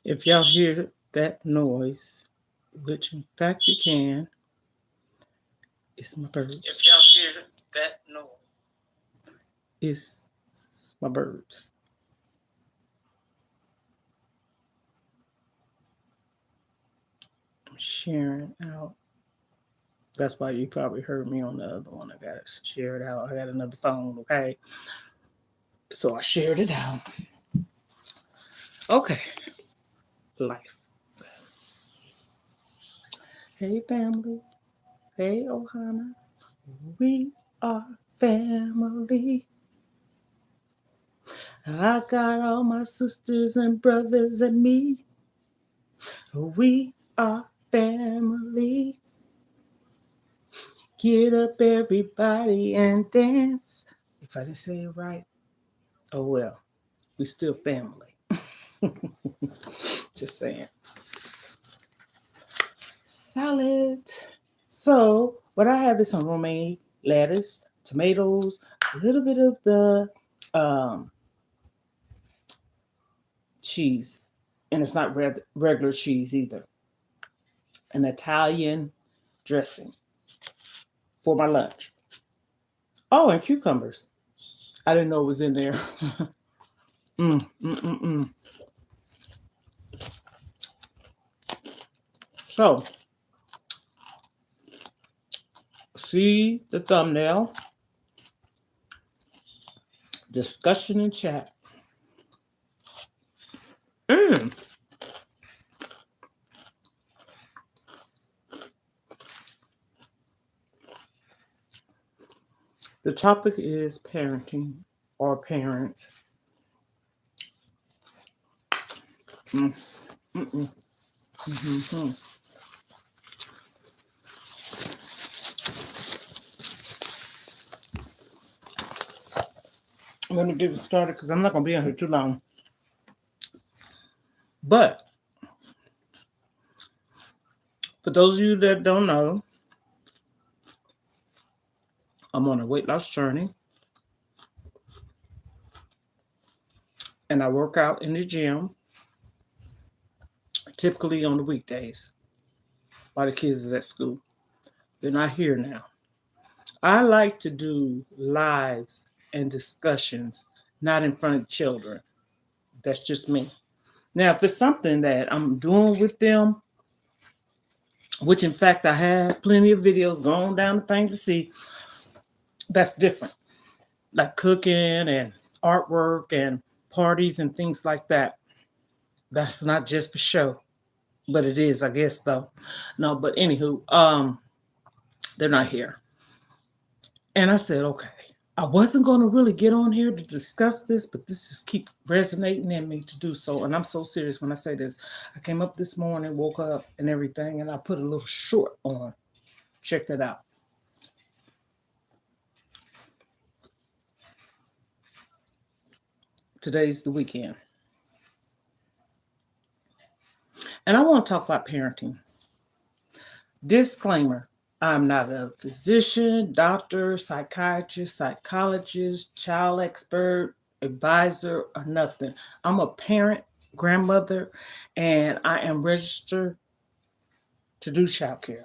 If y'all hear that noise, which in fact you can, it's my birds. If y'all hear that noise, It's my birds. I'm sharing out. That's why you probably heard me on the other one. I got it shared out. I got another phone, okay? So I shared it out. Okay. Life. Hey, family. Hey, Ohana. We are family. I got all my sisters and brothers and me. We are family. Get up, everybody, and dance. If I didn't say it right, oh well. We still family. Just saying. Salad. So, what I have is some romaine lettuce, tomatoes, a little bit of the um, cheese, and it's not regular cheese either. An Italian dressing for my lunch. Oh, and cucumbers. I didn't know it was in there. Mm, mm, mm, mm. So, see the thumbnail, discussion in chat. Mm. The topic is parenting or parents. Mm, mm, mm, mm. I'm going to get it started because I'm not going to be on here too long. But for those of you that don't know, I'm on a weight loss journey and I work out in the gym, typically on the weekdays while the kids is at school. They're not here now. I like to do lives and discussions, not in front of children. That's just me. Now, if it's something that I'm doing with them, which in fact I have plenty of videos going down the thing to see, that's different. Like cooking and artwork and parties and things like that. That's not just for show, but it is, I guess, though. No, but anywho, they're not here. And I said, okay, I wasn't going to really get on here to discuss this, but this just keep resonating in me to do so. And I'm so serious when I say this. I came up this morning, woke up and everything, and I put a little short on. Check that out. Today's the weekend. And I want to talk about parenting. Disclaimer, I'm not a physician, doctor, psychiatrist, psychologist, child expert, advisor, or nothing. I'm a parent, grandmother, and I am registered to do childcare.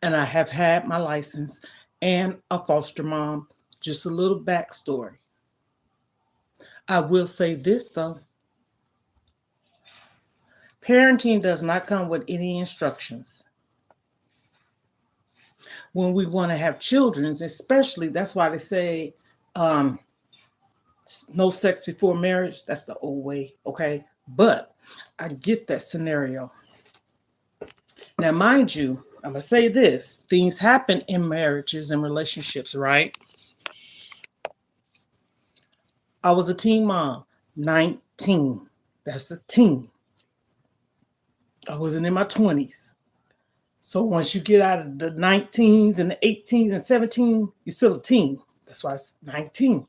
And I have had my license and a foster mom. Just a little backstory. I will say this though, parenting does not come with any instructions. When we want to have children, especially that's why they say um, no sex before marriage. That's the old way, okay? But I get that scenario. Now, mind you, I'm gonna say this: things happen in marriages and relationships, right? I was a teen mom, 19. That's a teen. I wasn't in my 20s. So once you get out of the 19s and the 18s and 17, you're still a teen. That's why it's 19.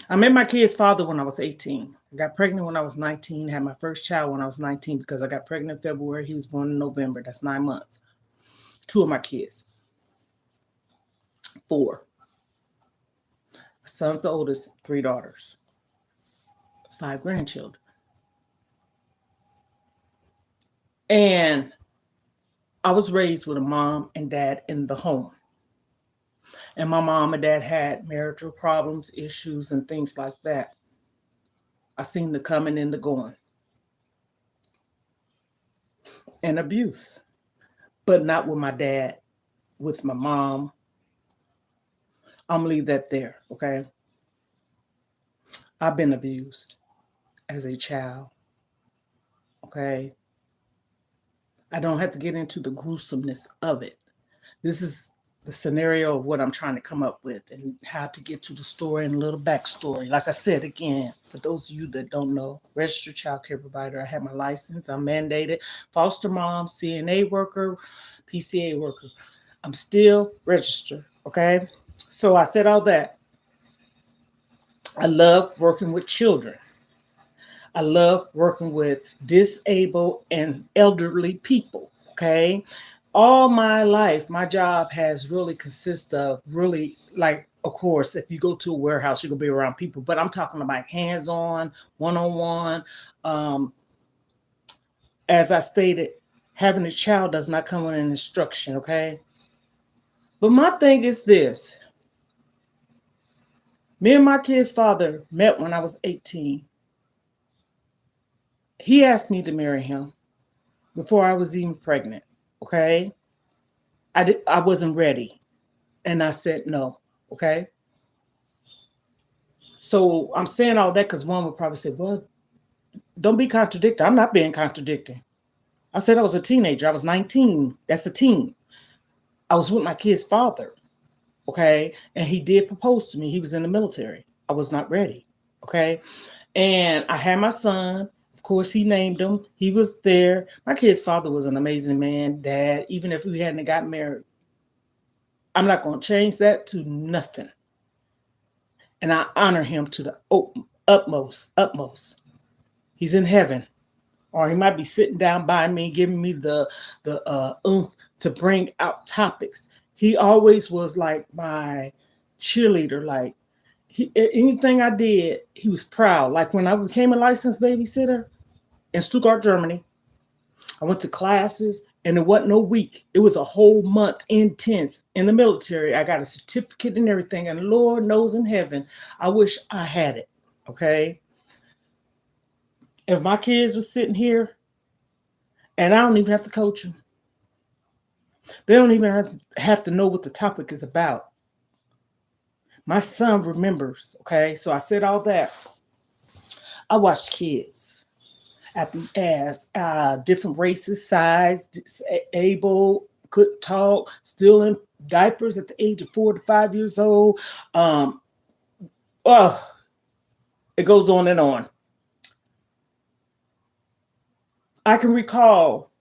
I met my kid's father when I was 18. I got pregnant when I was 19, had my first child when I was 19 because I got pregnant in February. He was born in November. That's 9 months. Two of my kids, four. My son's the oldest, three daughters, five grandchildren. And I was raised with a mom and dad in the home. And my mom and dad had marital problems, issues, and things like that. I seen the coming and the going and abuse, but not with my dad, with my mom. I'm gonna leave that there, okay? I've been abused as a child, okay? I don't have to get into the gruesomeness of it. This is the scenario of what I'm trying to come up with and how to get to the story and a little backstory. Like I said again, for those of you that don't know, registered child care provider. I have my license. I'm mandated foster mom, CNA worker, PCA worker. I'm still registered. Okay. So I said all that. I love working with children. I love working with disabled and elderly people. Okay. All my life, my job has really consist of really like, of course, if you go to a warehouse, you're gonna be around people, but I'm talking about hands-on, one-on-one. Um, as I stated, having a child does not come with an instruction, okay? But my thing is this. Me and my kid's father met when I was 18. He asked me to marry him before I was even pregnant. Okay. I wasn't ready. And I said no. Okay. So I'm saying all that because one would probably say, well, don't be contradicting. I'm not being contradicting. I said I was a teenager. I was 19. That's a teen. I was with my kid's father. Okay. And he did propose to me. He was in the military. I was not ready. Okay. And I had my son. Of course, he named him. He was there. My kid's father was an amazing man, dad, even if we hadn't got married. I'm not going to change that to nothing. And I honor him to the utmost, utmost. He's in heaven. Or he might be sitting down by me, giving me the oomph to bring out topics. He always was like my cheerleader. Like anything I did, he was proud. Like when I became a licensed babysitter in Stuttgart, Germany, I went to classes and it wasn't no week. It was a whole month intense in the military. I got a certificate and everything. And Lord knows in heaven, I wish I had it. Okay. If my kids were sitting here and I don't even have to coach them, they don't even have to know what the topic is about. My son remembers. Okay. So I said all that. I watched kids at the ass, different races, size, able, couldn't talk, still in diapers at the age of 4 to 5 years old. Um, oh, it goes on and on. I can recall.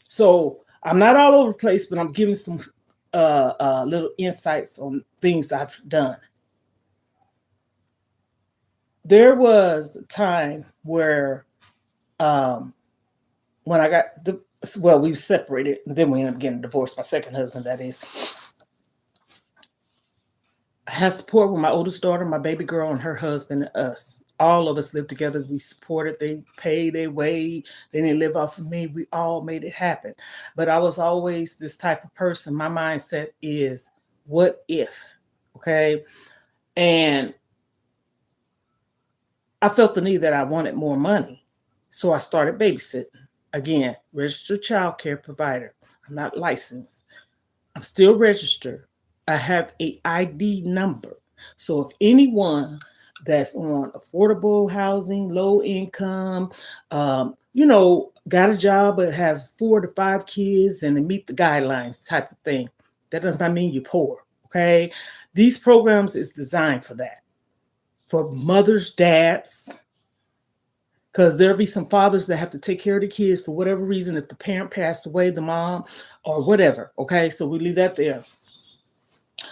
So I'm not all over the place, but I'm giving some little insights on things I've done. There was a time where um, when I got well, we separated, and then we ended up getting divorced. My second husband, that is. I had support with my oldest daughter, my baby girl, and her husband, and us. All of us lived together. We supported. They paid their way. They didn't live off of me. We all made it happen. But I was always this type of person. My mindset is, what if? Okay. And I felt the need that I wanted more money. So I started babysitting. Again, registered child care provider. I'm not licensed. I'm still registered. I have a ID number. So if anyone that's on affordable housing, low income, got a job but has 4 to 5 kids and they meet the guidelines type of thing, that does not mean you're poor. Okay. These programs is designed for that. For mothers, dads, because there'll be some fathers that have to take care of the kids for whatever reason, if the parent passed away, the mom, or whatever. Okay. So we leave that there.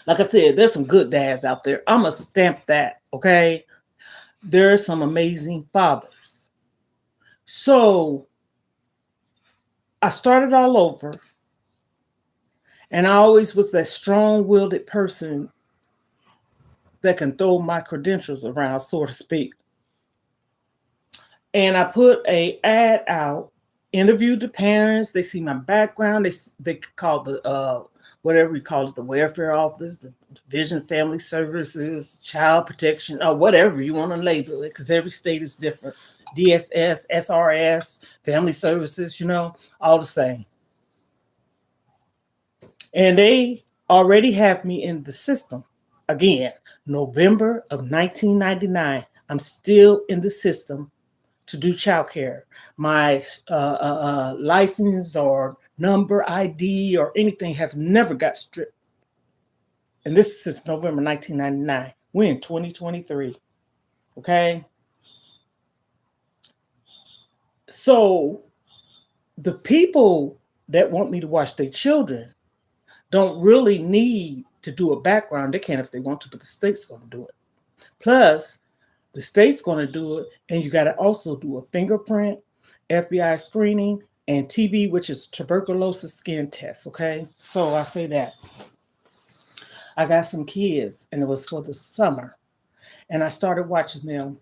Like I said, there's some good dads out there. I'm going to stamp that, okay? There are some amazing fathers. So I started all over, and I always was that strong-willed person that can throw my credentials around, so to speak. And I put a ad out interviewed the parents. They see my background. They call the whatever you call it, the welfare office, the Division of Family Services, Child Protection, or whatever you want to label it, because every state is different. DSS, SRS, Family Services, all the same. And they already have me in the system. Again, November of 1999, I'm still in the system to do childcare. My license or number ID or anything has never got stripped. And this is since November 1999. We're in 2023. Okay? So the people that want me to watch their children don't really need to do a background. They can if they want to, but the state's going to do it. Plus, the state's going to do it, and you got to also do a fingerprint, FBI screening, and TB, which is tuberculosis skin test, okay? So I say that. I got some kids, and it was for the summer, and I started watching them,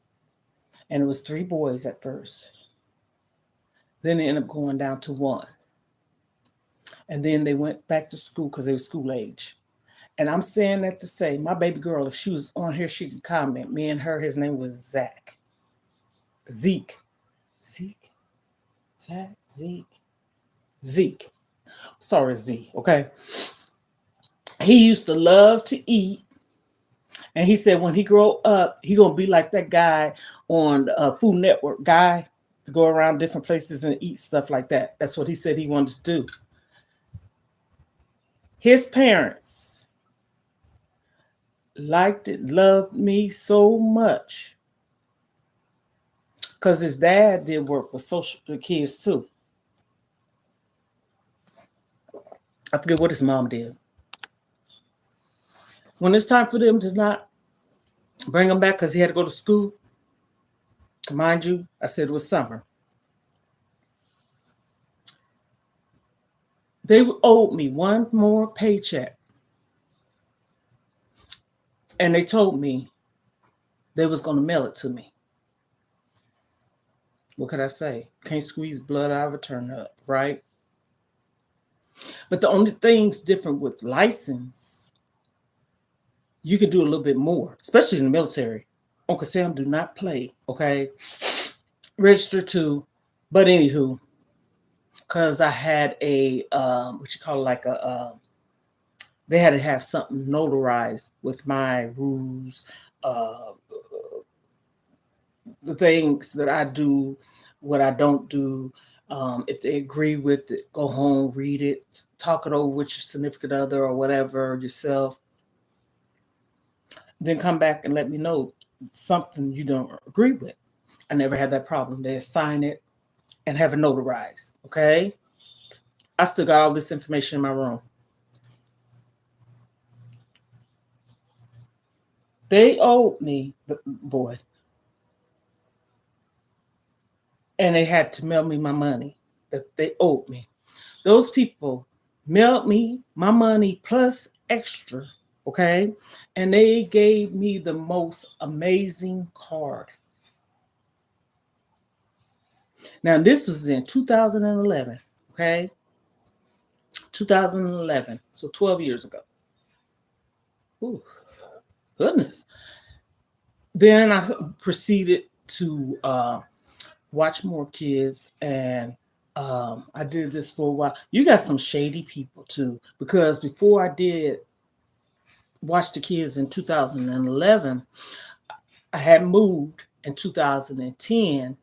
and it was 3 boys at first. Then they ended up going down to 1. And then they went back to school because they were school age. And I'm saying that to say, my baby girl, if she was on here, she could comment. Me and her, his name was Zach. Zeke. Sorry, Z, okay? He used to love to eat. And he said when he grow up, he going to be like that guy on Food Network, guy to go around different places and eat stuff like that. That's what he said he wanted to do. His parents loved me so much because his dad did work with kids too. I forget what his mom did. When it's time for them to not bring him back because he had to go to school, mind you, I said it was summer. They owed me one more paycheck. And they told me they was going to mail it to me. What could I say? Can't squeeze blood out of a turnip, right? But the only thing's different with license, you can do a little bit more, especially in the military. Uncle Sam do not play, okay? Register to, but anywho, because I had a, they had to have something notarized with my rules, the things that I do, what I don't do. If they agree with it, go home, read it, talk it over with your significant other or whatever, yourself. Then come back and let me know something you don't agree with. I never had that problem. They assign it and have it notarized, okay? I still got all this information in my room. They owed me, boy. And they had to mail me my money that they owed me. Those people mailed me my money plus extra, okay? And they gave me the most amazing card. Now, this was in 2011, okay? 2011, so 12 years ago. Ooh, goodness. Then I proceeded to watch more kids, and I did this for a while. You got some shady people too, because before I did watch the kids in 2011, I had moved in 2010,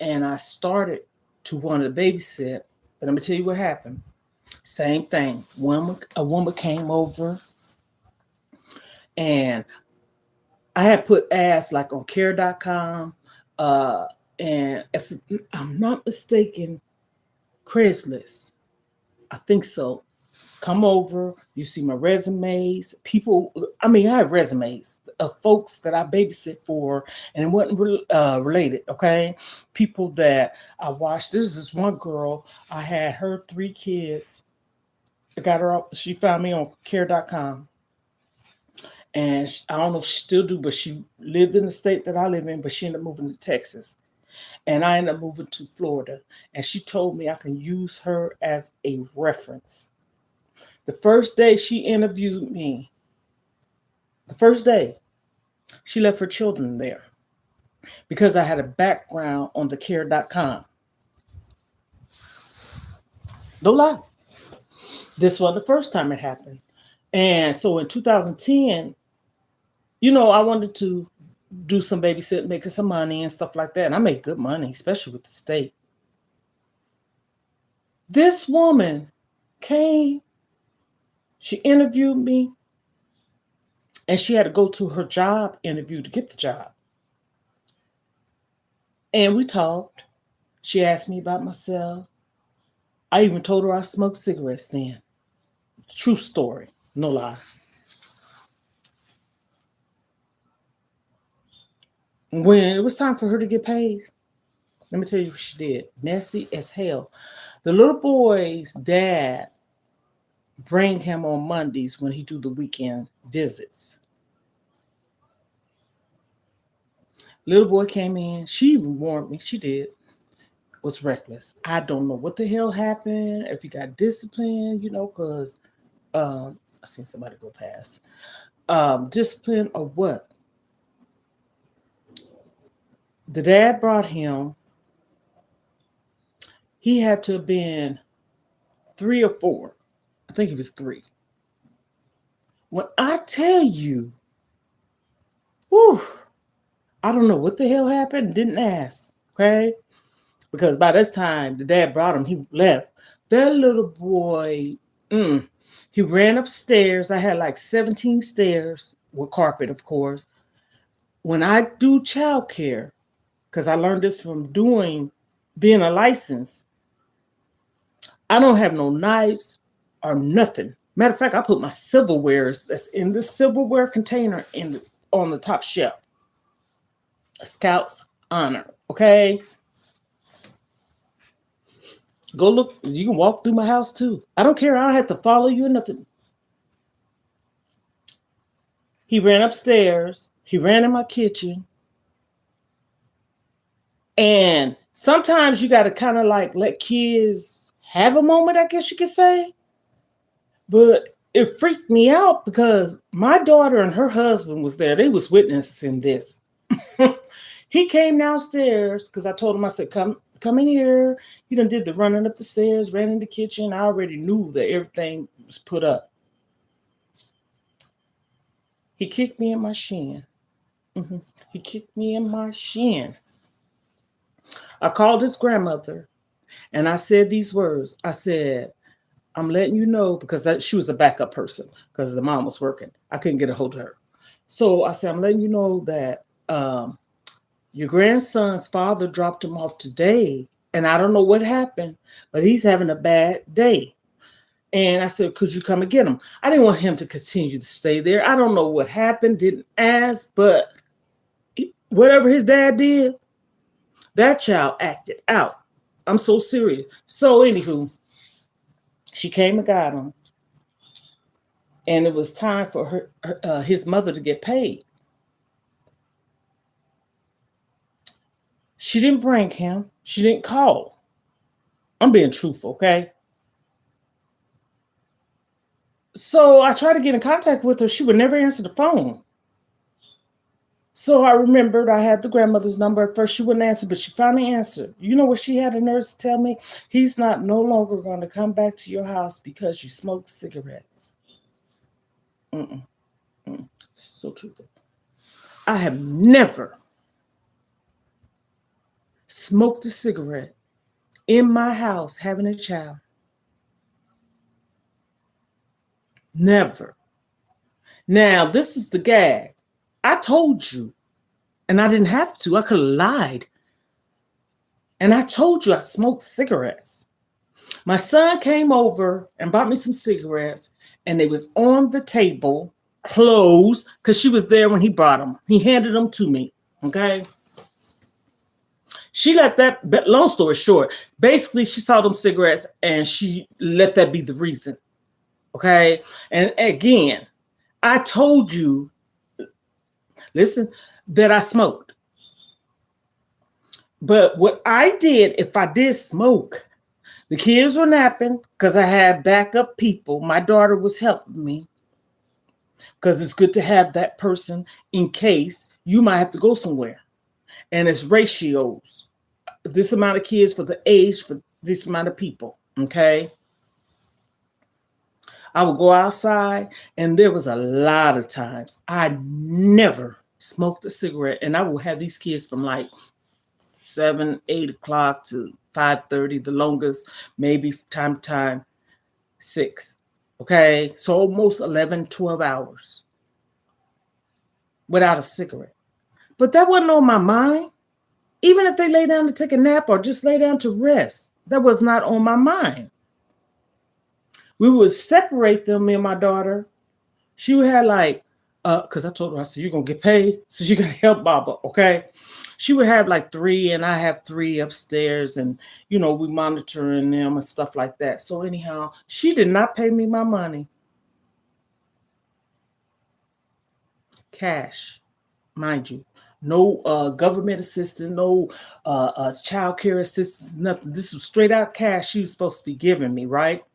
and I started to want to babysit. But I'm gonna tell you what happened. Same thing. A woman came over, and I had put ads like on care.com, and if I'm not mistaken, Craigslist. I think so. Come over, you see my resumes. I had resumes of folks that I babysit for, and it wasn't related, okay? People that I watched. This is this one girl, I had her 3 kids. I got her up, she found me on care.com. And I don't know if she still do, but she lived in the state that I live in, but she ended up moving to Texas. And I ended up moving to Florida. And she told me I can use her as a reference. The first day she interviewed me, the first day, she left her children there because I had a background on the care.com. No lie. This wasn't the first time it happened. And so in 2010, I wanted to do some babysitting, making some money and stuff like that. And I made good money, especially with the state. This woman came, she interviewed me, and she had to go to her job interview to get the job. And we talked. She asked me about myself. I even told her I smoked cigarettes then. True story, no lie. When it was time for her to get paid, let me tell you what she did. Messy as hell. The little boy's dad bring him on Mondays when he do the weekend visits. Little boy came in. She even warned me. She did. Was reckless. I don't know what the hell happened. If he got disciplined, because I seen somebody go past. Discipline or what? The dad brought him. He had to have been 3 or 4. I think he was 3. When I tell you, whew, I don't know what the hell happened. Didn't ask, okay? Because by this time, the dad brought him. He left. That little boy, he ran upstairs. I had like 17 stairs with carpet, of course. When I do childcare, because I learned this from being a license, I don't have no knives or nothing. Matter of fact, I put my silverware that's in the silverware container on the top shelf. A Scout's honor, okay? Go look. You can walk through my house too. I don't care. I don't have to follow you or nothing. He ran upstairs. He ran in my kitchen. And sometimes you got to kind of like let kids have a moment, I guess you could say. But it freaked me out because my daughter and her husband was there. They was witnessing this. He came downstairs because I told him, I said, come in here. He done did the running up the stairs, ran in the kitchen. I already knew that everything was put up. He kicked me in my shin. He kicked me in my shin. I called his grandmother and I said these words. I said, I'm letting you know, because she was a backup person because the mom was working. I couldn't get a hold of her. So I said, I'm letting you know that your grandson's father dropped him off today. And I don't know what happened, but he's having a bad day. And I said, could you come and get him? I didn't want him to continue to stay there. I don't know what happened, didn't ask, but whatever his dad did, that child acted out. I'm so serious. So anywho, she came and got him. And it was time for his mother to get paid. She didn't bring him. She didn't call. I'm being truthful, okay? So I tried to get in contact with her. She would never answer the phone. So I remembered I had the grandmother's number. At first she wouldn't answer, but she finally answered. You know what she had the nerve to tell me? He's no longer going to come back to your house because you smoke cigarettes. So truthful. I have never smoked a cigarette in my house having a child. Never. Now, this is the gag. I told you, and I didn't have to. I could have lied. And I told you I smoked cigarettes. My son came over and bought me some cigarettes, and they was on the table, closed, because she was there when he brought them. He handed them to me, okay? She let that, long story short, basically she saw them cigarettes and she let that be the reason, okay? And again, I told you, listen, that I smoked. But what I did, if I did smoke, the kids were napping because I had backup people. My daughter was helping me because it's good to have that person in case you might have to go somewhere. And it's ratios. This amount of kids for the age for this amount of people. Okay. I would go outside, and there was a lot of times I never smoked a cigarette, and I would have these kids from like 7, 8 o'clock to 5:30, the longest, maybe time to time 6. Okay, so almost 11, 12 hours without a cigarette. But that wasn't on my mind. Even if they lay down to take a nap or just lay down to rest, that was not on my mind. We would separate them, me and my daughter. She would have like, because I told her, I said, you're going to get paid, so you got to help Baba, okay? She would have like 3, and I have 3 upstairs, and, we monitoring them and stuff like that. So anyhow, she did not pay me my money. Cash, mind you. No government assistance, no child care assistance, nothing. This was straight out cash she was supposed to be giving me, right?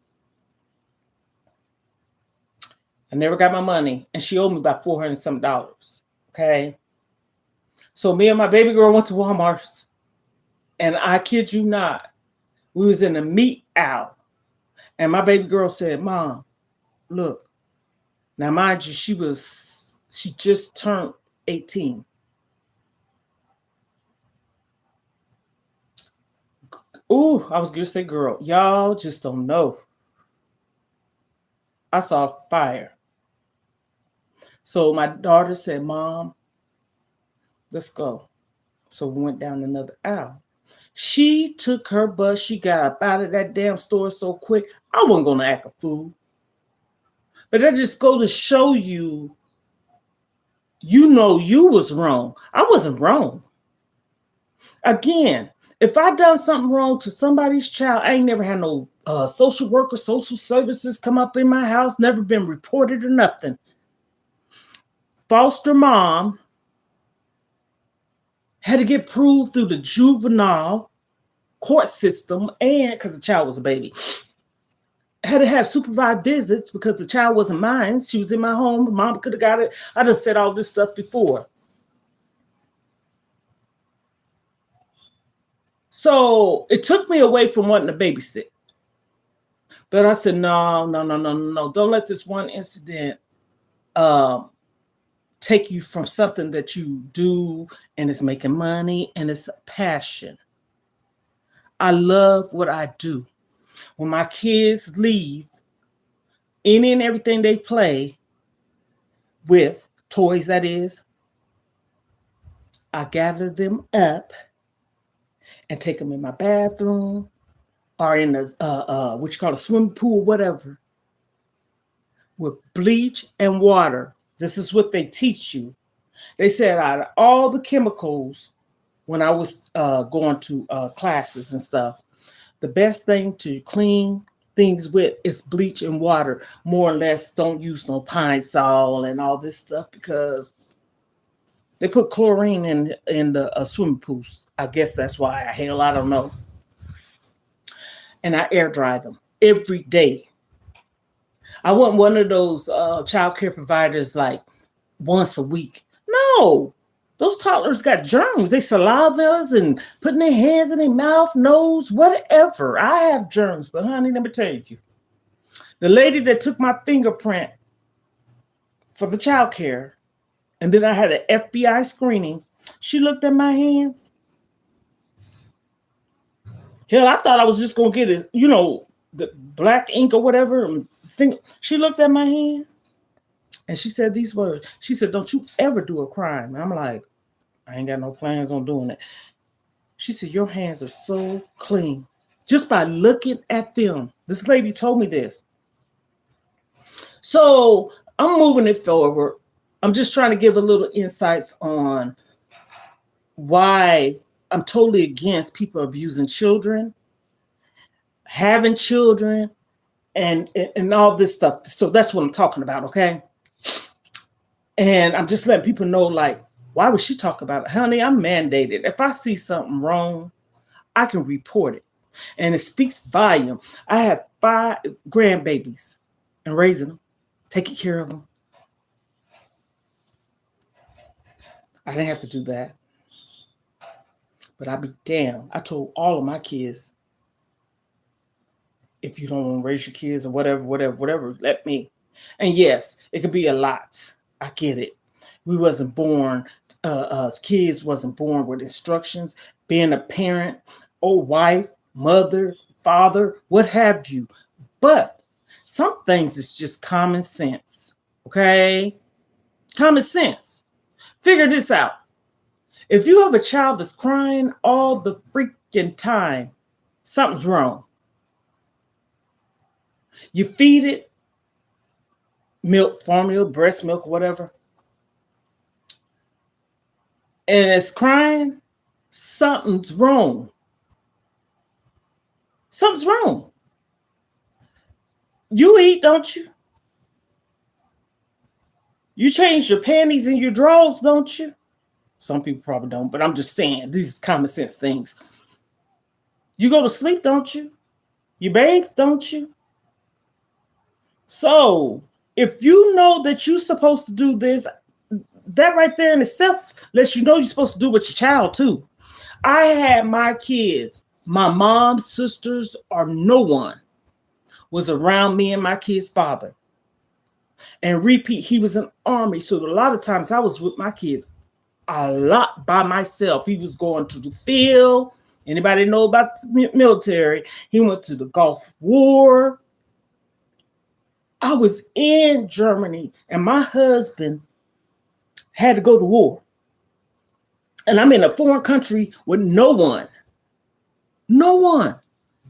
I never got my money, and she owed me about $400 some. Okay. So me and my baby girl went to Walmart, and I kid you not, we was in the meat aisle, and my baby girl said, "Mom, look." Now, mind you, she just turned 18. Ooh, I was gonna say, girl, y'all just don't know. I saw fire. So my daughter said, "Mom, let's go." So we went down another aisle. She took her bus. She got up out of that damn store so quick. I wasn't going to act a fool. But that just goes to show you, you was wrong. I wasn't wrong. Again, if I done something wrong to somebody's child, I ain't never had no social worker, social services come up in my house, never been reported or nothing. Foster mom had to get proved through the juvenile court system, and because the child was a baby, had to have supervised visits because the child wasn't mine. She was in my home. Mom could have got it. I done said all this stuff before. So it took me away from wanting to babysit. But I said, no. Don't let this one incident take you from something that you do and it's making money and it's a passion. I love what I do. When my kids leave, any and everything they play with, toys that is, I gather them up and take them in my bathroom or in the what you call a swimming pool, whatever, with bleach and water. This is what they teach you. They said out of all the chemicals, when I was going to classes and stuff, the best thing to clean things with is bleach and water. More or less, don't use no Pine Sol and all this stuff because they put chlorine in the swimming pools. I guess that's why. Hell, I don't know. And I air dry them every day. I wasn't one of those child care providers like once a week. No, those toddlers got germs. They salivas and putting their hands in their mouth, nose, whatever. I have germs, but honey, let me tell you. The lady that took my fingerprint for the child care, and then I had an FBI screening, she looked at my hand. Hell, I thought I was just going to get it, the black ink or whatever. She looked at my hand and she said these words. She said, "Don't you ever do a crime." And I'm like, I ain't got no plans on doing it. She said, "Your hands are so clean just by looking at them." This lady told me this. So I'm moving it forward. I'm just trying to give a little insights on why I'm totally against people abusing children, having children, and all this stuff. So that's what I'm talking about, okay? And I'm just letting people know, like, Why would she talk about it? Honey, I'm mandated. If I see something wrong, I can report it. And it speaks volume. I have 5 grandbabies and raising them, taking care of them. I didn't have to do that. But I'd be damned. I told all of my kids, if you don't want to raise your kids or whatever, let me. And yes, it could be a lot. I get it. We wasn't born, kids wasn't born with instructions. Being a parent, or wife, mother, father, what have you. But some things is just common sense. Okay? Common sense. Figure this out. If you have a child that's crying all the freaking time, something's wrong. You feed it milk, formula, breast milk, whatever, and it's crying, something's wrong. Something's wrong. You eat, don't you? You change your panties and your drawers, don't you? Some people probably don't, but I'm just saying, these are common sense things. You go to sleep, don't you? You bathe, don't you? So, if you know that you're supposed to do this, that right there in itself lets you know you're supposed to do with your child too. I had my kids, my mom's sisters, or no one was around me and my kid's father. And repeat, he was in the army. So a lot of times I was with my kids a lot by myself. He was going to the field. Anybody know about the military? He went to the Gulf War. I was in Germany and my husband had to go to war. And I'm in a foreign country with no one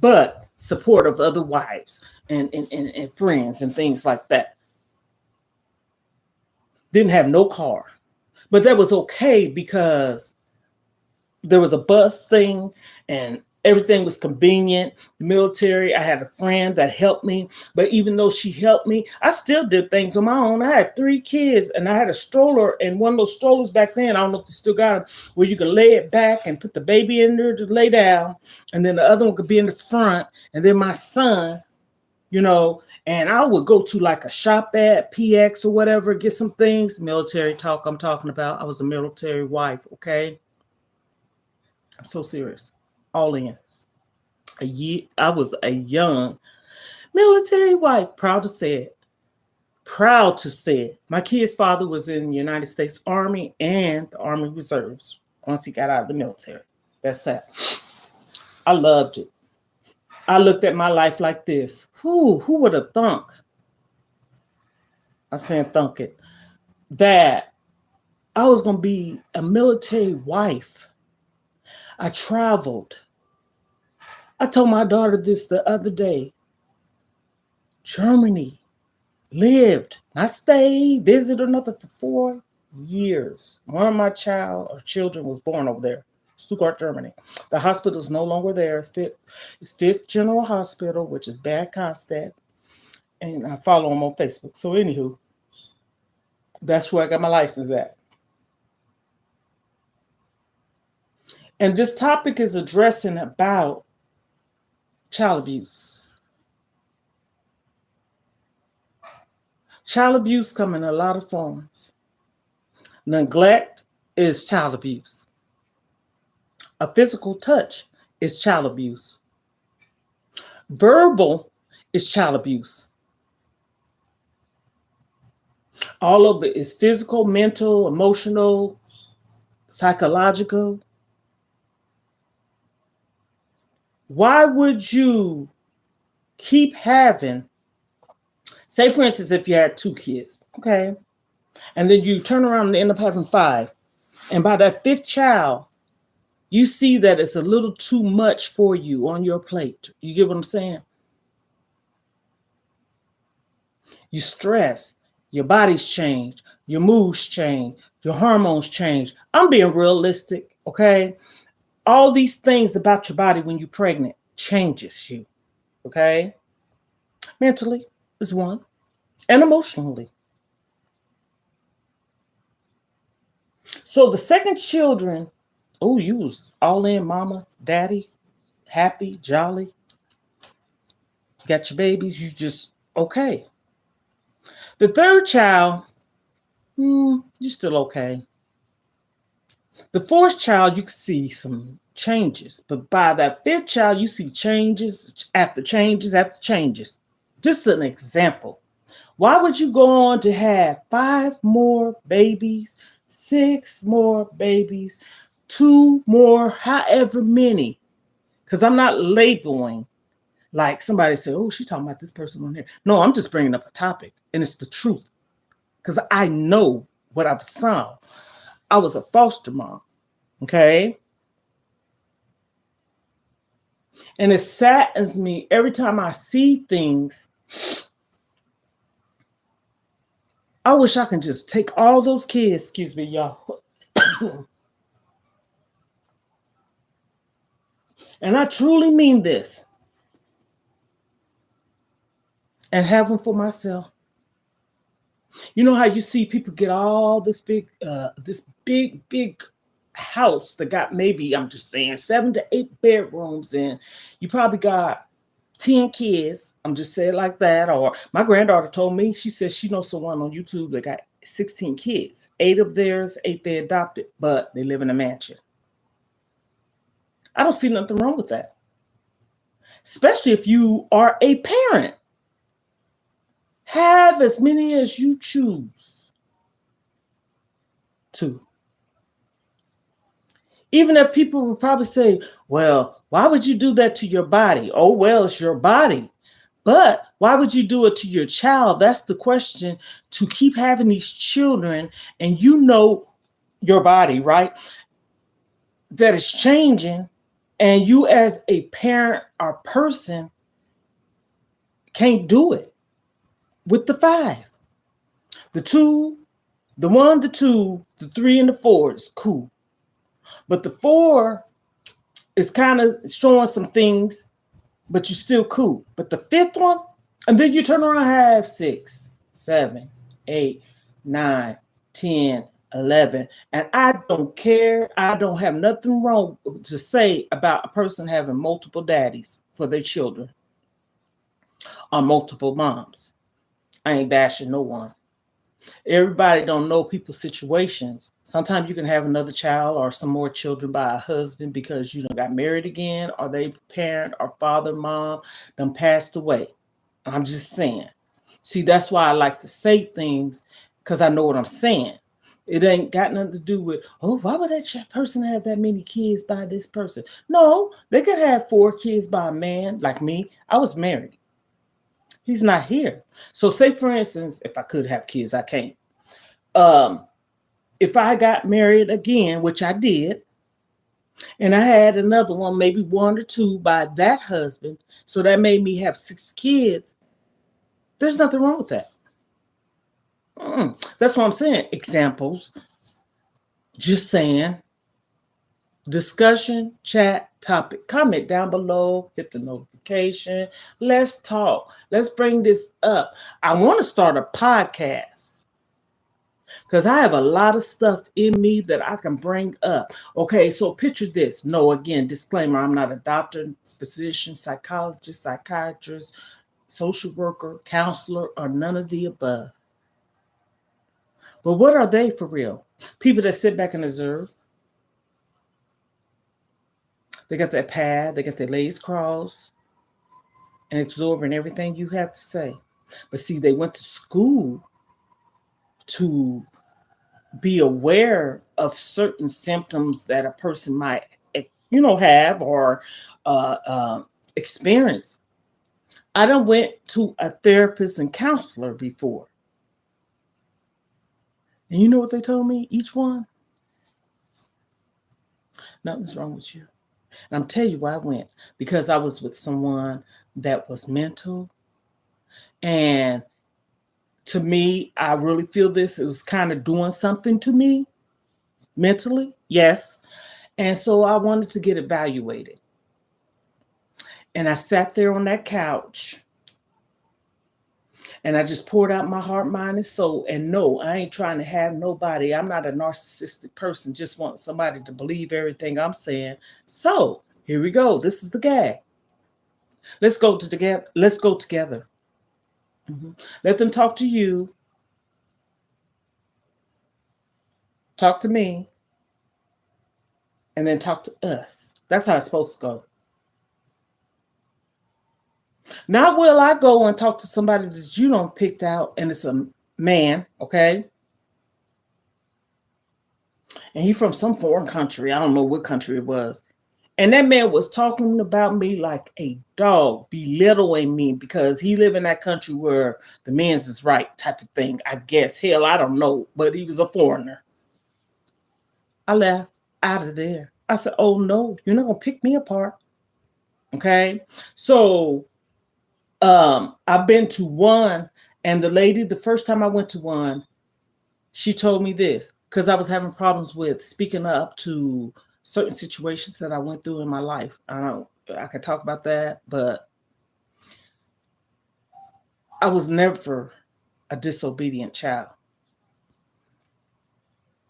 but support of other wives and friends and things like that. Didn't have no car, but that was okay because there was a bus thing and everything was convenient. The military, I had a friend that helped me, but even though she helped me, I still did things on my own. I had 3 kids and I had a stroller, and one of those strollers back then, I don't know if you still got them, where you can lay it back and put the baby in there to lay down, and then the other one could be in the front, and then my son, and I would go to like a shop at PX or whatever, get some things. Military talk I'm talking about. I was a military wife, okay? I'm so serious. All in. I was a young military wife. Proud to say it. Proud to say it. My kid's father was in the United States Army and the Army Reserves once he got out of the military. That's that. I loved it. I looked at my life like this. Who would have thunk? I said thunk it. That I was going to be a military wife. I traveled. I told my daughter this the other day. Germany. Lived. I stayed, visited or nothing for 4 years. One of my children was born over there. Stuttgart, Germany. The hospital is no longer there. It's Fifth General Hospital, which is Bad Cannstatt. And I follow them on Facebook. So anywho, that's where I got my license at. And this topic is addressing about child abuse. Child abuse comes in a lot of forms. Neglect is child abuse. A physical touch is child abuse. Verbal is child abuse. All of it is physical, mental, emotional, psychological. Why would you keep having, say for instance, if you had 2 kids, okay, and then you turn around and end up having 5, and by that 5th child, you see that it's a little too much for you on your plate. You get what I'm saying? You stress, your body's changed, your moods change, your hormones change. I'm being realistic, okay? All these things about your body when you're pregnant changes you, okay? Mentally is one, and emotionally. So the second children, oh, you was all in, mama, daddy, happy, jolly. You got your babies, you just okay. The third child, you're still okay. The fourth child, you can see some changes, but by that fifth child, you see changes after changes after changes. Just an example. Why would you go on to have 5 more babies, 6 more babies, 2 more, however many? Because I'm not labeling like somebody say, oh, she's talking about this person on here. No, I'm just bringing up a topic, and it's the truth. Because I know what I've saw. I was a foster mom, okay? And it saddens me every time I see things. I wish I can just take all those kids, excuse me, y'all. And I truly mean this. And have them for myself. You know how you see people get all this big house that got maybe, I'm just saying, 7 to 8 bedrooms, and you probably got 10 kids. I'm just saying like that. Or my granddaughter told me, she said she knows someone on YouTube that got 16 kids. 8 of theirs, 8 they adopted, but they live in a mansion. I don't see nothing wrong with that. Especially if you are a parent. Have as many as you choose to. Even if people will probably say, well, why would you do that to your body? Oh, well, it's your body. But why would you do it to your child? That's the question. To keep having these children, and you know your body, right? That is changing. And you as a parent or person can't do it with the 5. The 2, the 1, the 2, the 3, and the 4 is cool. But the 4 is kind of showing some things, but you're still cool. But the 5th one, and then you turn around and have 6, 7, 8, 9, 10, 11. And I don't care. I don't have nothing wrong to say about a person having multiple daddies for their children or multiple moms. I ain't bashing no one. Everybody don't know people's situations. Sometimes you can have another child or some more children by a husband because you done got married again, or they parent or father, mom done passed away. I'm just saying. See, that's why I like to say things, because I know what I'm saying. It ain't got nothing to do with, oh, why would that person have that many kids by this person? No, they could have 4 kids by a man like me. I was married. He's not here. So say, for instance, if I could have kids, I can't. If I got married again, which I did, and I had another one, maybe 1 or 2 by that husband, so that made me have 6 kids, there's nothing wrong with that. That's what I'm saying. Examples. Just saying. Discussion, chat, topic. Comment down below. Hit the notification. Let's talk. Let's bring this up. I want to start a podcast because I have a lot of stuff in me that I can bring up. Okay, so picture this. No, again, disclaimer, I'm not a doctor, physician, psychologist, psychiatrist, social worker, counselor, or none of the above. But what are they for real? People that sit back and observe. They got that pad, they got their legs crossed and absorbing everything you have to say. But see, they went to school to be aware of certain symptoms that a person might, have or experience. I done went to a therapist and counselor before. And you know what they told me? Each one? Nothing's wrong with you. And I'm telling you why I went. Because I was with someone that was mental. And to me, I really feel this. It was kind of doing something to me mentally. Yes. And so I wanted to get evaluated. And I sat there on that couch. And I just poured out my heart, mind, and soul. And no, I ain't trying to have nobody. I'm not a narcissistic person. Just want somebody to believe everything I'm saying. So here we go. This is the gag. Let's go together. Let's go together. Let them talk to you. Talk to me. And then talk to us. That's how it's supposed to go. Not will I go and talk to somebody that you don't picked out and it's a man, okay? And he from some foreign country. I don't know what country it was. And that man was talking about me like a dog, belittling me because he live in that country where the men's is right type of thing. I guess. Hell, I don't know. But he was a foreigner. I left out of there. I said, oh no, you're not gonna pick me apart. Okay. So I've been to one, and the lady, the first time I went to one, she told me this because I was having problems with speaking up to certain situations that I went through in my life. I could talk about that, but I was never a disobedient child.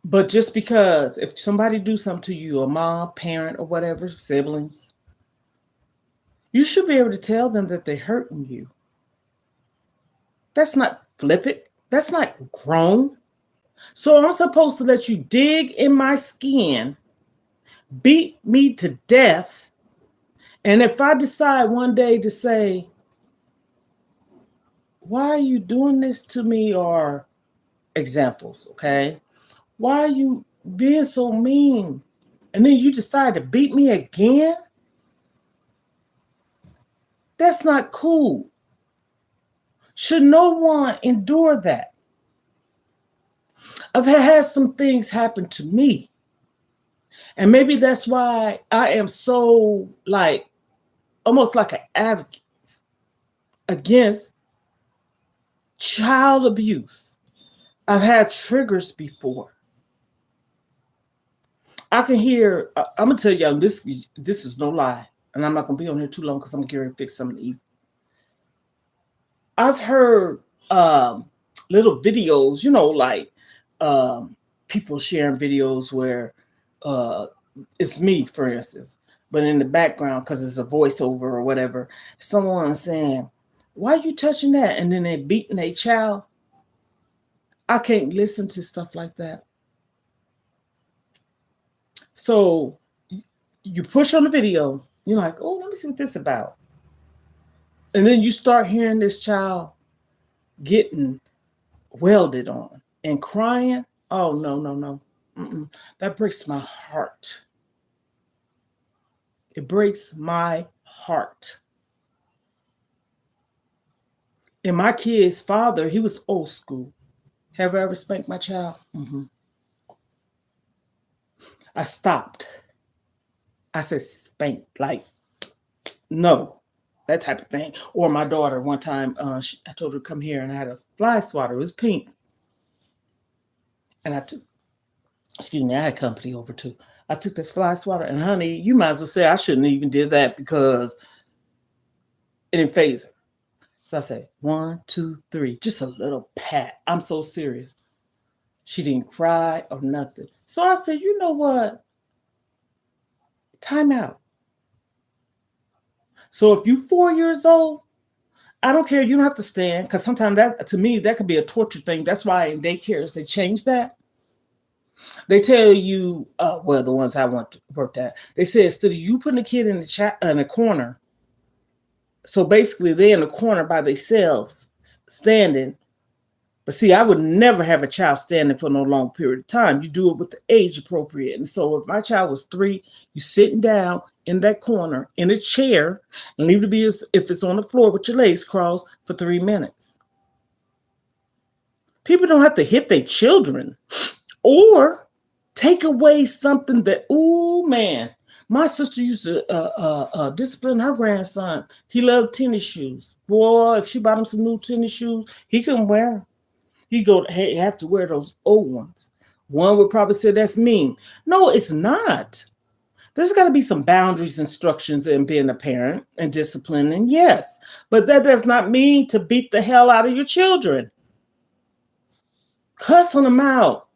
But just because if somebody do something to you, a mom, parent, or whatever, siblings, you should be able to tell them that they're hurting you. That's not flippant. That's not grown. So I'm supposed to let you dig in my skin, beat me to death. And if I decide one day to say, why are you doing this to me? Or examples, okay? Why are you being so mean? And then you decide to beat me again? That's not cool. Should no one endure that? I've had some things happen to me. And maybe that's why I am so like, almost like an advocate against child abuse. I've had triggers before. I can hear, I'm going to tell y'all, this is no lie. And I'm not going to be on here too long because I'm going to fix some of the. I've heard little videos, like people sharing videos where it's me, for instance, but in the background, because it's a voiceover or whatever, someone saying, why are you touching that? And then they're beating a child. I can't listen to stuff like that. So you push on the video, you're like, oh, let me see what this is about. And then you start hearing this child getting welded on and crying. Oh, no. That breaks my heart. It breaks my heart. And my kid's father, he was old school. Have I ever spanked my child? I stopped. I said spank, like, no, that type of thing. Or my daughter, one time, I told her to come here and I had a fly swatter. It was pink. And I had company over too. I took this fly swatter and honey, you might as well say I shouldn't even did that because it didn't phase her. So I said, 1, 2, 3, just a little pat. I'm so serious. She didn't cry or nothing. So I said, you know what? Time out. So if you're 4 years old, I don't care. You don't have to stand because sometimes that, to me, that could be a torture thing. That's why in daycares, they change that. They tell you, well, the ones I worked at, they said instead of you putting a kid in a corner, so basically they're in the corner by themselves, standing. But see, I would never have a child standing for no long period of time. You do it with the age appropriate. And so if my child was 3, you sitting down in that corner in a chair and leave it be as if it's on the floor with your legs crossed for 3 minutes. People don't have to hit their children or take away something that, oh man, my sister used to discipline her grandson. He loved tennis shoes. Boy, if she bought him some new tennis shoes, he couldn't wear them. He'd go, hey, have to wear those old ones. One would probably say that's mean. No, it's not. There's got to be some boundaries, instructions in being a parent and disciplining, yes. But that does not mean to beat the hell out of your children. Cussing them out.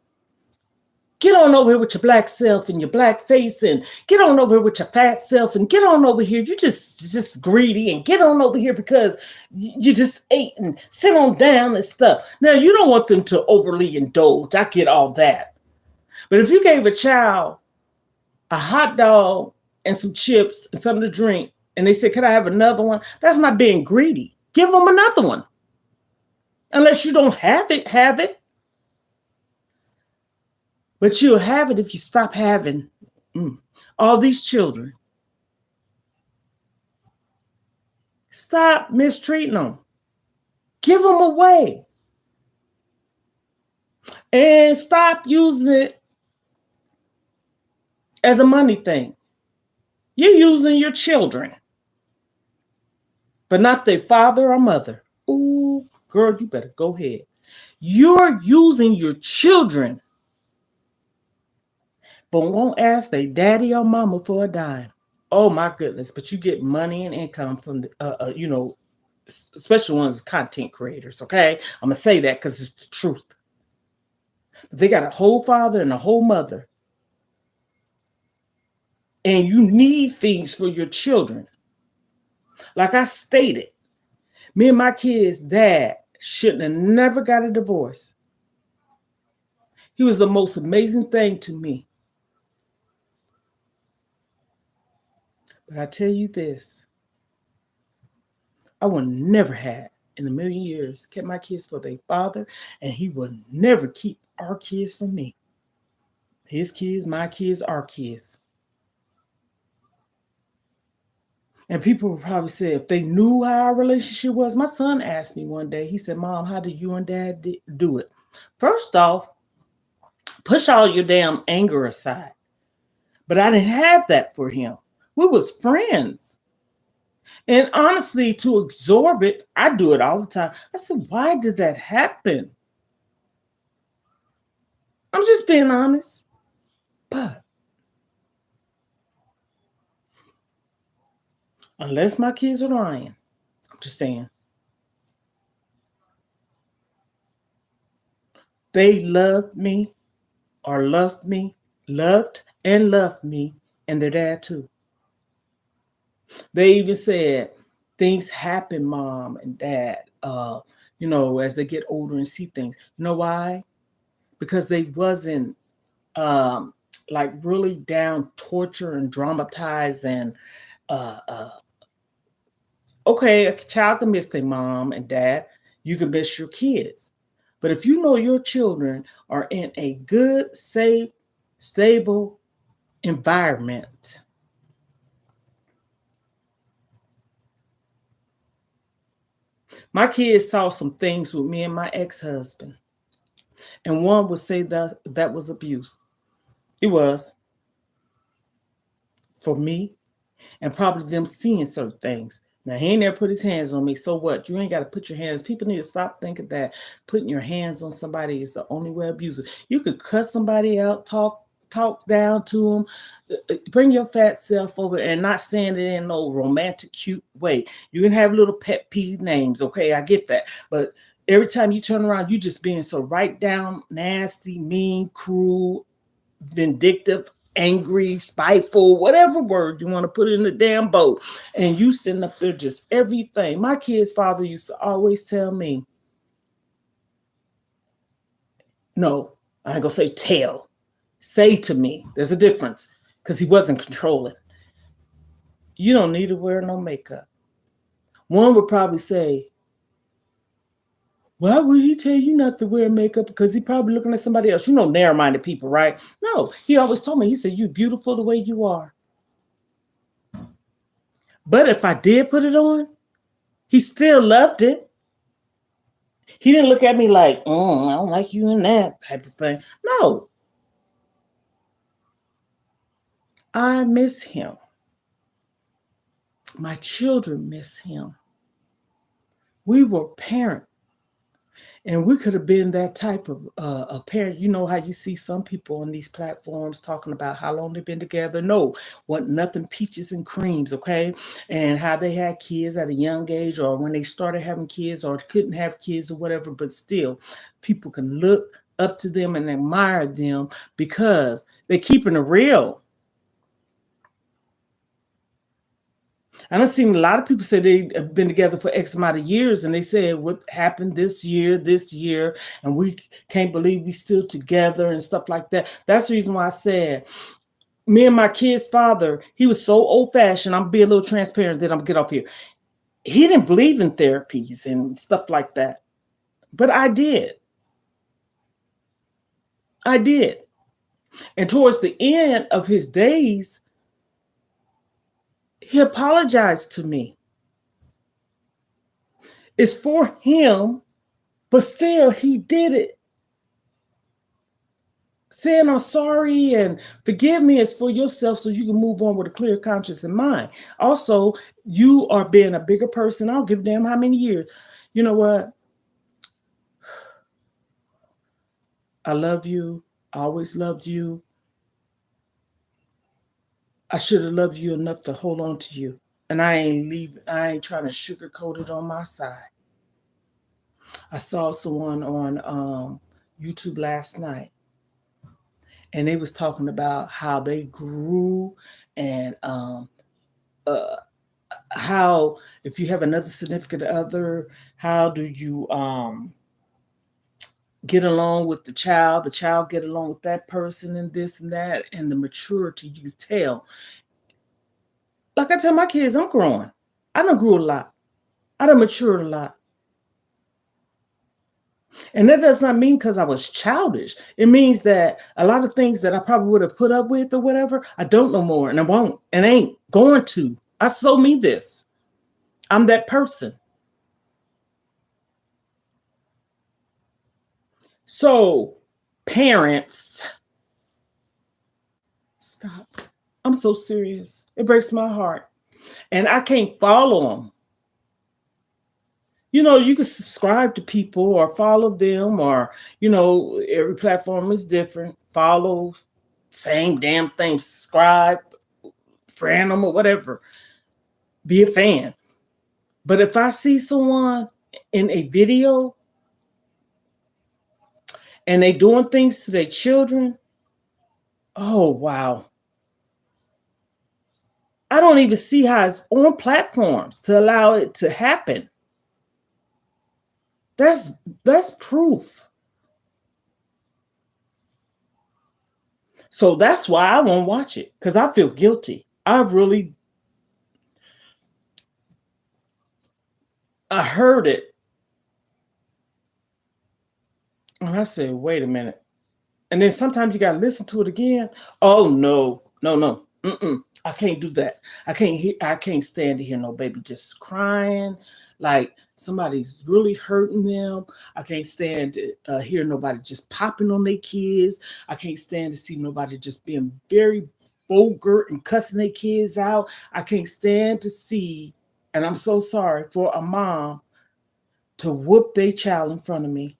Get on over here with your black self and your black face, and get on over here with your fat self, and get on over here. You just greedy, and get on over here because you just ate, and sit on down and stuff. Now, you don't want them to overly indulge. I get all that. But if you gave a child a hot dog and some chips and something to drink, and they said, "Can I have another one?" That's not being greedy. Give them another one. Unless you don't have it, have it. But you'll have it if you stop having all these children. Stop mistreating them. Give them away. And stop using it as a money thing. You're using your children, but not their father or mother. Ooh, girl, you better go ahead. You're using your children, but won't ask their daddy or mama for a dime. Oh my goodness! But you get money and income from the, especially ones content creators. Okay, I'm gonna say that because it's the truth. But they got a whole father and a whole mother, and you need things for your children. Like I stated, me and my kids' dad shouldn't have never got a divorce. He was the most amazing thing to me. But I tell you this, I would never have in a million years kept my kids for their father, and he would never keep our kids from me. His kids, my kids, our kids. And people would probably say, if they knew how our relationship was, my son asked me one day, he said, "Mom, how do you and Dad do it?" First off, push all your damn anger aside. But I didn't have that for him. We was friends. And honestly, to absorb it, I do it all the time. I said, why did that happen? I'm just being honest. But unless my kids are lying, I'm just saying, they loved me or loved and loved me, and their dad too. They even said, things happen, Mom and Dad, as they get older and see things. You know why? Because they wasn't like really down, torture and dramatized and okay, a child can miss their mom and dad. You can miss your kids. But if you know your children are in a good, safe, stable environment, my kids saw some things with me and my ex-husband. And one would say that was abuse. It was for me, and probably them seeing certain things. Now, he ain't never put his hands on me. So what? You ain't got to put your hands. People need to stop thinking that putting your hands on somebody is the only way to abuse it. You could cuss somebody out, talk down to them, bring your fat self over, and not saying it in no romantic, cute way. You can have little pet peeve names, okay? I get that. But every time you turn around, you just being so right down, nasty, mean, cruel, vindictive, angry, spiteful, whatever word you want to put in the damn boat. And you sitting up there just everything. My kid's father used to always tell me, no, I ain't gonna say tell, say to me. There's a difference, because he wasn't controlling. You don't need to wear no makeup. One would probably say, why would he tell you not to wear makeup? Because he probably looking at somebody else. Narrow-minded people, right? No, he always told me, he said, you're beautiful the way you are. But if I did put it on, he still loved it. He didn't look at me like, I don't like you in that type of thing. No. I miss him. My children miss him. We were parents. And we could have been that type of a parent. You know how you see some people on these platforms talking about how long they've been together. No, what nothing peaches and creams, okay? And how they had kids at a young age or when they started having kids or couldn't have kids or whatever. But still, people can look up to them and admire them because they're keeping it real. And I've seen a lot of people say they've been together for X amount of years, and they said what happened this year, and we can't believe we still together and stuff like that. That's the reason why I said me and my kid's father, he was so old fashioned. I'm being a little transparent, then I'm gonna get off here. He didn't believe in therapies and stuff like that, but I did. I did. And towards the end of his days, he apologized to me. It's for him, but still he did it. Saying I'm sorry and forgive me is for yourself so you can move on with a clear conscience in mind. Also, you are being a bigger person. I don't give a damn how many years. You know what? I love you. I always loved you. I should have loved you enough to hold on to you. And I ain't trying to sugarcoat it on my side. I saw someone on YouTube last night, and they was talking about how they grew and uh, how if you have another significant other, how do you get along with the child get along with that person and this and that, and the maturity you can tell. Like I tell my kids, I'm growing. I done grew a lot. I done matured a lot. And that does not mean because I was childish. It means that a lot of things that I probably would have put up with or whatever, I don't know more and I won't and ain't going to. I so mean this. I'm that person. So, parents, stop. I'm so serious. It breaks my heart. And I can't follow them. You know, you can subscribe to people or follow them, or, you know, every platform is different. Follow, same damn thing. Subscribe, friend them, or whatever. Be a fan. But if I see someone in a video and they doing things to their children, oh, wow. I don't even see how it's on platforms to allow it to happen. That's proof. So that's why I won't watch it, because I feel guilty. I heard it. And I said, wait a minute. And then sometimes you gotta listen to it again. Oh no. Mm-mm. I can't do that. I can't stand to hear no baby just crying like somebody's really hurting them. I can't stand to hear nobody just popping on their kids. I can't stand to see nobody just being very vulgar and cussing their kids out. I can't stand to see, and I'm so sorry, for a mom to whoop their child in front of me.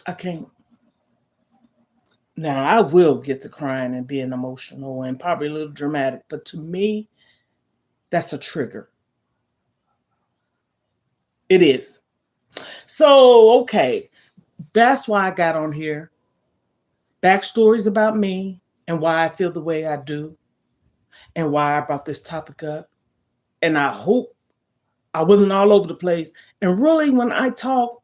I can't. Now, I will get to crying and being emotional and probably a little dramatic, but to me, that's a trigger. It is. So, okay, that's why I got on here. Backstories about me and why I feel the way I do and why I brought this topic up. And I hope I wasn't all over the place. And really, when I talk,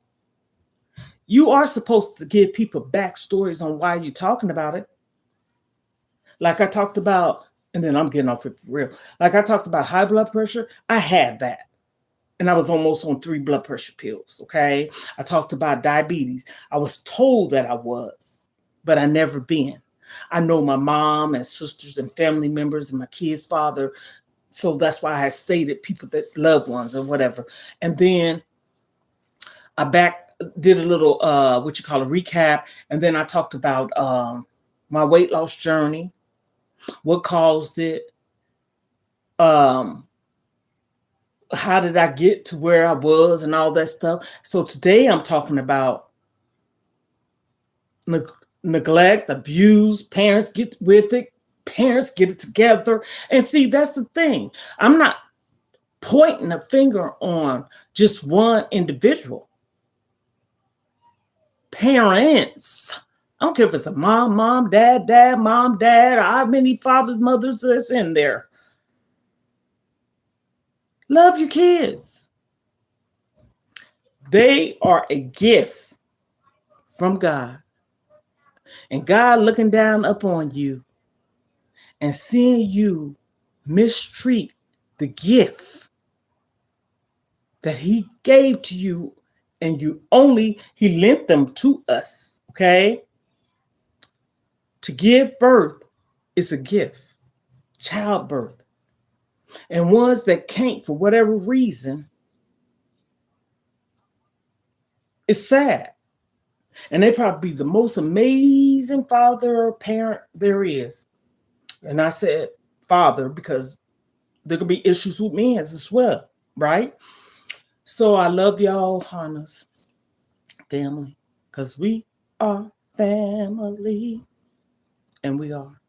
you are supposed to give people backstories on why you're talking about it. Like I talked about, and then I'm getting off it for real. Like I talked about high blood pressure. I had that. And I was almost on 3 blood pressure pills. Okay. I talked about diabetes. I was told that I was, but I never been. I know my mom and sisters and family members and my kid's father. So that's why I stated people that loved ones or whatever. And then I did a little what you call a recap, and then I talked about my weight loss journey, what caused it, how did I get to where I was and all that stuff. So today I'm talking about neglect, abuse, parents get with it, parents get it together. And see, that's the thing. I'm not pointing a finger on just one individual. Parents. I don't care if it's a mom, dad, mom, dad, how many fathers, mothers that's in there. Love your kids. They are a gift from God. And God looking down upon you and seeing you mistreat the gift that he gave to you, and he lent them to us, okay? To give birth is a gift, childbirth. And ones that can't for whatever reason, it's sad. And they probably be the most amazing father or parent there is. And I said father because there could be issues with men as well, right? So I love y'all, Hannah's family, because we are family. And we are.